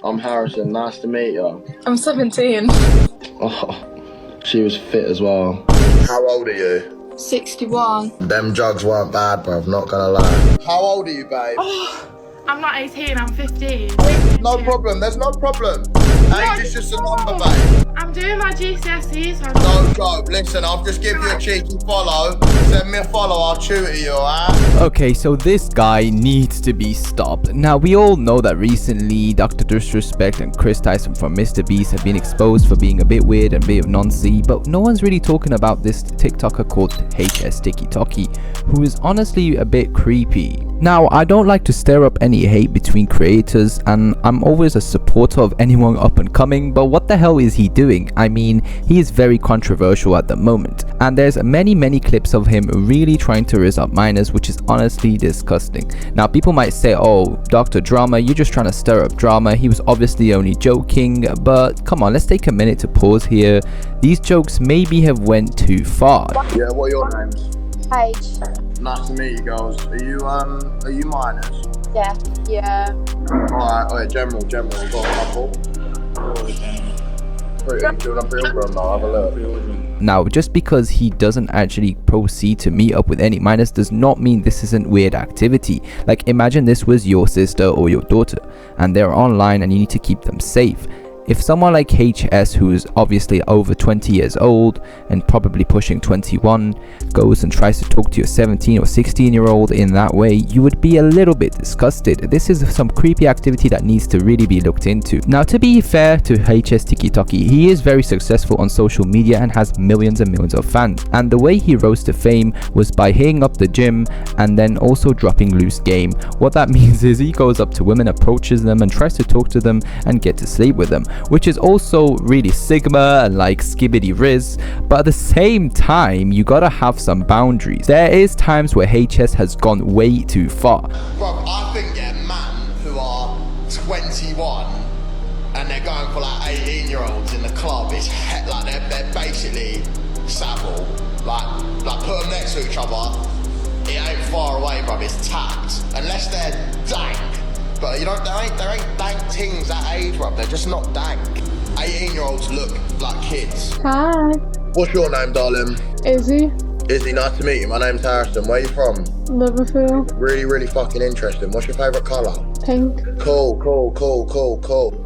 I'm Harrison, nice to meet you. I'm 17. Oh, she was fit as well. How old are you? 61. Them drugs weren't bad, bruv, not gonna lie. How old are you, babe? I'm not 18, I'm 15. No problem, there's no problem. Age is just a number, babe. I'm doing my GCSEs. So No joke, listen, I'll just give you a cheeky follow. Send me a follow, I'll tutor you, alright? Okay, so this guy needs to be stopped. Now, we all know that recently Dr. Disrespect and Chris Tyson from Mr. Beast have been exposed for being a bit weird and a bit of nonsense, but no one's really talking about this TikToker called HsTikkyTokky, who is honestly a bit creepy. Now, I don't like to stir up any hate between creators, and I'm always a supporter of anyone up and coming, but what the hell is he doing? I mean, he is very controversial at the moment, and there's many clips of him really trying to raise up minors, which is honestly disgusting. Now, people might say, oh, Dr. Drama, you're just trying to stir up drama. He was obviously only joking, but come on, let's take a minute to pause here. These jokes maybe have went too far. Yeah, what are your names? Paige. Nice to meet you, girls. Are you minors? Yeah. Alright, general, we've got a couple. Pretty, do a film now, have a look. Now, just because he doesn't actually proceed to meet up with any minors does not mean this isn't weird activity. Like, imagine this was your sister or your daughter, and they're online and you need to keep them safe. If someone like HS, who is obviously over 20 years old and probably pushing 21, goes and tries to talk to your 17 or 16-year-old in that way, you would be a little bit disgusted. This is some creepy activity that needs to really be looked into. Now, to be fair to HsTikkyTokky, he is very successful on social media and has millions and millions of fans. And the way he rose to fame was by hitting up the gym and then also dropping loose game. What that means is he goes up to women, approaches them and tries to talk to them and get to sleep with them, which is also really Sigma and like skibbity riz, but at the same time you gotta have some boundaries. There is times where HS has gone way too far. Bro, I think man who are 21 and they're going for like 18-year-olds in the club is like they're basically savile. Like put them next to each other, it ain't far away, bro. It's tapped unless they're dank. But you know, there ain't dank things that age, bruv. They're just not dank. 18-year-olds look like kids. Hi. What's your name, darling? Izzy. Izzy, nice to meet you. My name's Harrison. Where are you from? Liverpool. Really fucking interesting. What's your favourite colour? Pink. Cool.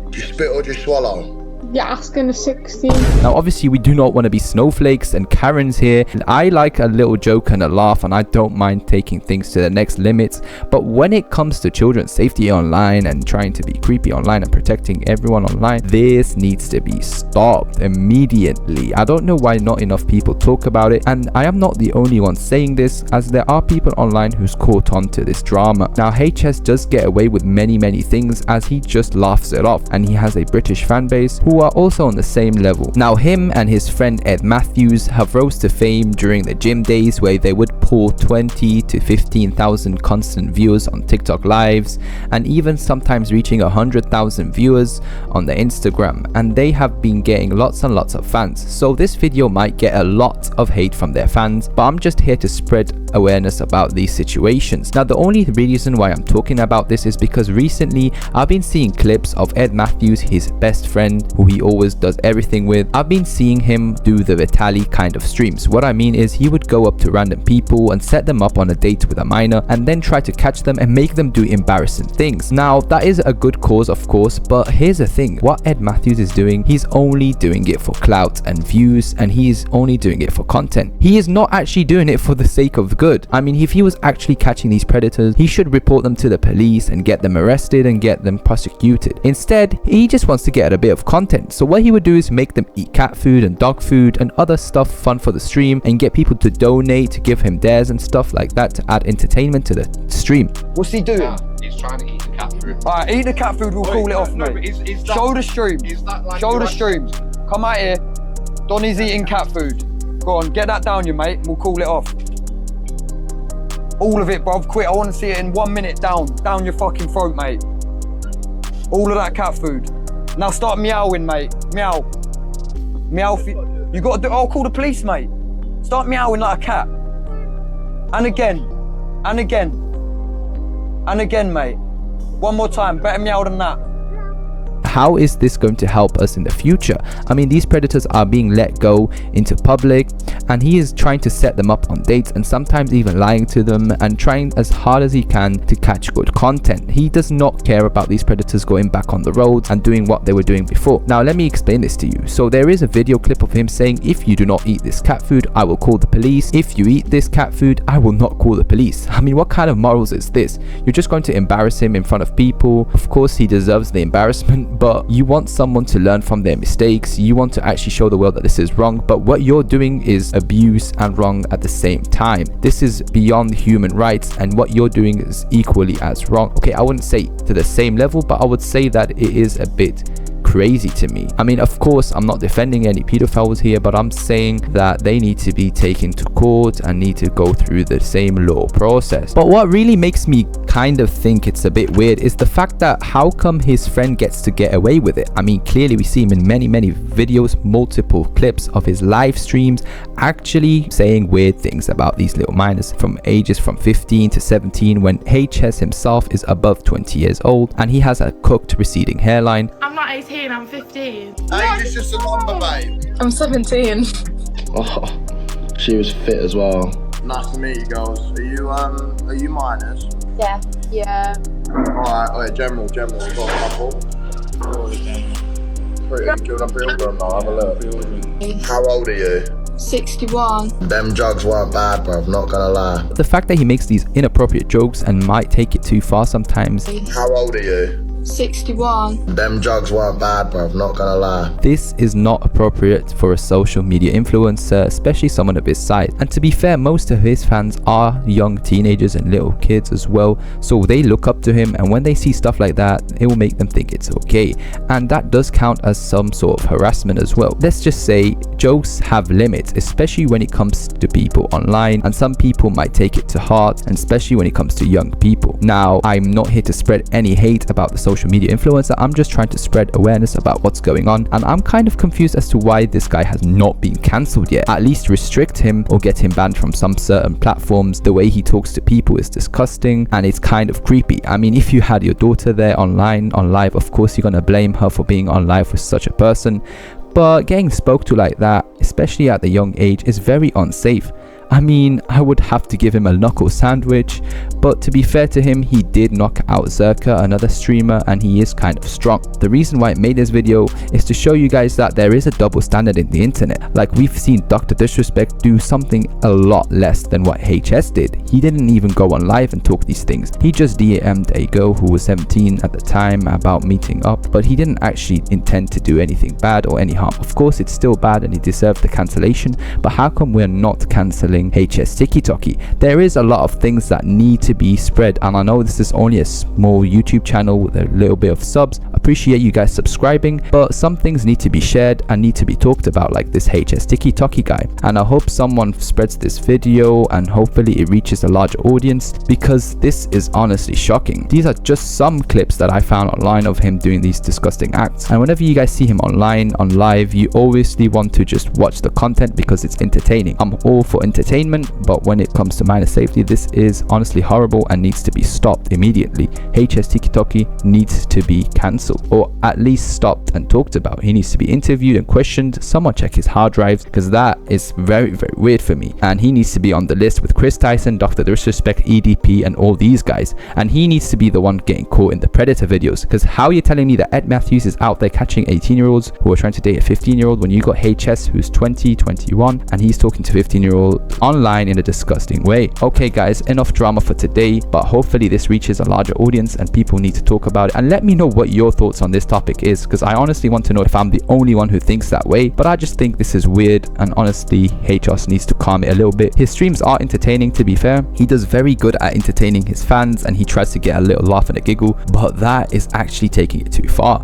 Do you spit or do you swallow? You're asking a 16. Now, obviously, we do not want to be snowflakes and Karens here. I like a little joke and a laugh, and I don't mind taking things to the next limits. But when it comes to children's safety online and trying to be creepy online and protecting everyone online, this needs to be stopped immediately. I don't know why not enough people talk about it, and I am not the only one saying this, as there are people online who's caught on to this drama. Now, HS does get away with many things, as he just laughs it off, and he has a British fan base who are also on the same level. Now, him and his friend Ed Matthews have rose to fame during the gym days, where they would pull 20 to 15,000 constant viewers on TikTok lives, and even sometimes reaching 100,000 viewers on the Instagram, and they have been getting lots and lots of fans. So this video might get a lot of hate from their fans, but I'm just here to spread awareness about these situations. Now, the only reason why I'm talking about this is because recently I've been seeing clips of Ed Matthews, his best friend, who he always does everything with. I've been seeing him do the Vitaly kind of streams. What I mean is, he would go up to random people and set them up on a date with a minor and then try to catch them and make them do embarrassing things. Now, that is a good cause, of course, but here's the thing. What Ed Matthews is doing, he's only doing it for clout and views, and he is only doing it for content. He is not actually doing it for the sake of good. I mean, if he was actually catching these predators, he should report them to the police and get them arrested and get them prosecuted. Instead, he just wants to get a bit of content. So what he would do is make them eat cat food and dog food and other stuff fun for the stream, and get people to donate, to give him dares and stuff like that to add entertainment to the stream. What's he doing? He's trying to eat the cat food. Alright, eat the cat food, we'll call it off, mate. Show the stream. Show the streams. Come out here. Donny's eating cat food. Go on, get that down, you mate, and we'll call it off. All of it, bruv, quick. I want to see it in 1 minute. Down your fucking throat, mate. All of that cat food. Now start meowing, mate. Meow. Meow. You gotta do. I'll call the police, mate. Start meowing like a cat. And again. And again. And again, mate. One more time. Better meow than that. how is this going to help us in the future? I mean, these predators are being let go into public, and he is trying to set them up on dates and sometimes even lying to them and trying as hard as he can to catch good content. He does not care about these predators going back on the road and doing what they were doing before. Now let me explain this to you. So there is a video clip of him saying, if you do not eat this cat food, I will call the police. If you eat this cat food, I will not call the police. I mean, what kind of morals is this? You're just going to embarrass him in front of people. Of course he deserves the embarrassment, but you want someone to learn from their mistakes. You want to actually show the world that this is wrong, but what you're doing is abuse and wrong at the same time. This is beyond human rights, and what you're doing is equally as wrong. Okay, I wouldn't say to the same level, but I would say that it is a bit crazy to me. I mean, of course, I'm not defending any pedophiles here, but I'm saying that they need to be taken to court and need to go through the same law process. But what really makes me kind of think it's a bit weird is the fact that how come his friend gets to get away with it? I mean, clearly we see him in many videos, multiple clips of his live streams actually saying weird things about these little minors from ages from 15 to 17, when HS himself is above 20 years old and he has a cooked receding hairline. I'm not 18, I'm 15. Age is just a number, babe. I'm 17. Oh, she was fit as well. Nice to meet you, girls. Are you minors? Yeah. Yeah. Alright, general, we've got a couple. Pretty, do you want a real gun? I'll have a look. How old are you? 61. Them drugs weren't bad, bruv, not gonna lie. The fact that he makes these inappropriate jokes and might take it too far sometimes. How old are you? 61. Them drugs weren't bad, bruv, not gonna lie. This is not appropriate for a social media influencer, especially someone of his size. And to be fair, most of his fans are young teenagers and little kids as well, so they look up to him, and when they see stuff like that, it will make them think it's okay, and that does count as some sort of harassment as well. Let's just say jokes have limits, especially when it comes to people online, and some people might take it to heart, and especially when it comes to young people. Now, I'm not here to spread any hate about the social media influencer. I'm just trying to spread awareness about what's going on, and I'm kind of confused as to why this guy has not been cancelled yet. At least restrict him or get him banned from some certain platforms. The way he talks to people is disgusting and it's kind of creepy. I mean, if you had your daughter there online on live, of course you're gonna blame her for being on live with such a person, but getting spoke to like that, especially at the young age, is very unsafe. I mean, I would have to give him a knuckle sandwich, but to be fair to him, he did knock out Zerka, another streamer, and he is kind of strong. The reason why I made this video is to show you guys that there is a double standard in the internet. Like, we've seen Dr. Disrespect do something a lot less than what HS did. He didn't even go on live and talk these things. He just DM'd a girl who was 17 at the time about meeting up, but he didn't actually intend to do anything bad or any harm. Of course, it's still bad and he deserved the cancellation, but how come we're not cancelling HsTikkyTokky? There is a lot of things that need to be spread, and I know this is only a small YouTube channel with a little bit of subs. Appreciate you guys subscribing, but some things need to be shared and need to be talked about, like this HsTikkyTokky guy. And I hope someone spreads this video and hopefully it reaches a larger audience, because this is honestly shocking. These are just some clips that I found online of him doing these disgusting acts, and whenever you guys see him online on live, you obviously want to just watch the content because it's entertaining. I'm all for entertainment, but when it comes to minor safety, this is honestly horrible and needs to be stopped immediately. HsTikkyTokky needs to be cancelled, or at least stopped and talked about. He needs to be interviewed and questioned. Someone check his hard drives, because that is very weird for me. And he needs to be on the list with Chris Tyson, Dr. Disrespect, EDP, and all these guys. And he needs to be the one getting caught in the predator videos, because how you're telling me that Ed Matthews is out there catching 18-year-olds who are trying to date a 15-year-old when you got HS who's 20, 21, and he's talking to 15-year-olds online in a disgusting way. Okay guys, enough drama for today, but hopefully this reaches a larger audience and people need to talk about it. And let me know what your thoughts on this topic is, because I honestly want to know if I'm the only one who thinks that way. But I just think this is weird, and honestly HS needs to calm it a little bit. His streams are entertaining, to be fair. He does very good at entertaining his fans and he tries to get a little laugh and a giggle, but that is actually taking it too far.